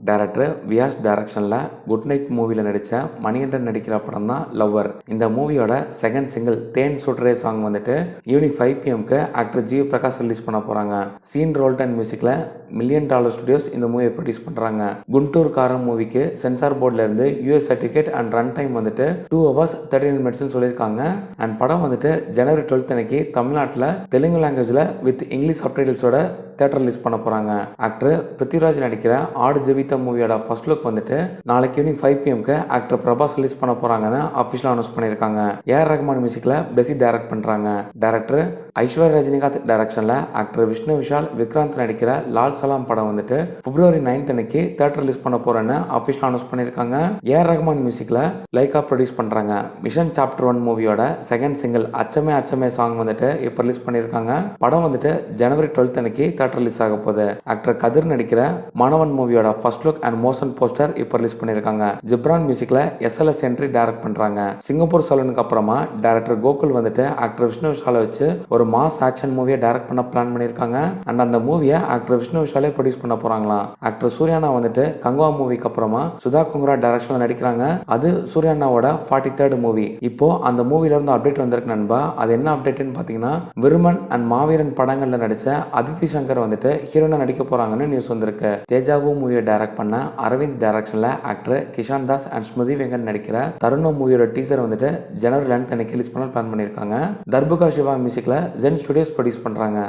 Director Vyas டைரக்ஷனில் good night மூவியில் நடித்த மணிகண்டன் நடிக்கிற படம் தான் லவ்வர். இந்த மூவியோட செகண்ட் சிங்கிள் தேன் சுடரே சாங் வந்துட்டு evening 5 PM actor G Prakash release பண்ண போகிறாங்க. சீன் ரோல்டன் மியூசிக்கில் $1 மில்லியன் ஸ்டுடியோஸ் இந்த மூவியை ப்ரொடியூஸ் பண்ணுறாங்க. குண்டூர் காரம் மூவிக்கு சென்சார் போர்டில் இருந்து US certificate and run time வந்துட்டு 2 hours 39 minutes சொல்லியிருக்காங்க. அண்ட் படம் வந்துட்டு ஜனவரி 12 அன்னைக்கு தமிழ்நாட்டில் தெலுங்கு லாங்குவேஜில் வித் இங்கிலீஷ் சப்டைட்டில்ஸோட தேட்டர் ரிலீஸ் பண்ண போகிறாங்க. ஆக்டர் பிருத்திவிராஜ் நடிக்கிற ஆடு ஜெவிதா மூவியோட ஃபர்ஸ்ட் லுக் வந்துட்டு நாளைக்கு evening 5 PM actor Prabhas release பண்ண போகிறாங்கன்னு அஃபிஷியலாக அனௌன்ஸ் பண்ணியிருக்காங்க. ஏஆர் ரஹ்மான் மியூசிக்கில் பெசி டைரக்ட் பண்ணுறாங்க. டைரக்டர் ஐஸ்வர்யா ரஜினிகாந்த் டைரக்ஷனில் ஆக்டர் விஷ்ணு விஷால் விக்ராந்த் நடிக்கிற லால் சலாம் படம் வந்துட்டு February 9 அன்னைக்கு தேட்டர் ரிலீஸ் பண்ண போறேன்னு அஃபிஷியலாக அனௌன்ஸ் பண்ணியிருக்காங்க. ஏஆர் ரஹ்மான் மியூசிக்கில் லைக்கா ப்ரொடியூஸ் பண்ணுறாங்க. மிஷன் சாப்டர் 1 மூவியோட செகண்ட் சிங்கிள் அச்சமே அச்சமே சாங் வந்துட்டு இப்போ ரிலீஸ் பண்ணியிருக்காங்க. படம் வந்துட்டு ஜனவரி 12 அன்னைக்கு தேட்டர் ரிலீஸ் ஆக போகுது. ஆக்டர் கதிர் நடிக்கிற மனவன் மூவியோட first look and motion poster இப்போ ரிலீஸ் பண்ணியிருக்காங்க. ஜிப்ரான் மியூசிக்ல SLS என்ட்ரி டைரக்ட் பண்றாங்க. சிங்கப்பூர் சலூனுக்கு அப்புறமா டைரக்டர் கோகுல் வந்துட்டு ஆக்டர் விஷ்ணு விஷாலை வச்சு ஒரு மாஸ் ஆக்ஷன் மூவியை டைரக்ட் பண்ண பிளான் பண்ணியிருக்காங்க. அண்ட் அந்த மூவியை ஆக்டர் விஷ்ணு விஷாலே ப்ரொடியூஸ் பண்ண போறாங்களாம். ஆக்டர் சூர்யானா வந்துட்டு கங்குவா மூவிக்கு அப்புறமா சுதா குங்குரா டைரக்ஷன்ல நடிக்கிறாங்க. அது சூர்யானாவோட 43rd மூவி. இப்போ அந்த மூவில இருந்து அப்டேட் வந்திருக்கு நண்பா. அது என்ன அப்டேட்னு பாத்தீங்கன்னா விருமன் அண்ட் மாவீரன் படங்கள்ல நடிச்ச அதித்தி சங்கர் வந்துட்டு ஹீரோனா நடிக்க போறாங்கன்னு நியூஸ் வந்திருக்கு. தேஜாவு மூவியை டைரக்ட் பண்ண அரவிந்த் டைரக்ஷன்ல ஆக்டர் கிஷான் தாஸ் அண்ட் ஸ்மிருதி வெங்கட் நடிக்கிற தருணம் மூவியோட டீசர் வந்துட்டு ஜனவரி 11 அன்னைக்கு ரிலீஸ் பண்ண பிளான் பண்ணியிருக்காங்க. தர்புகா சிவா மியூசிக்ல ஜென் ஸ்டுடியோஸ் ப்ரொடியூஸ் பண்றாங்க.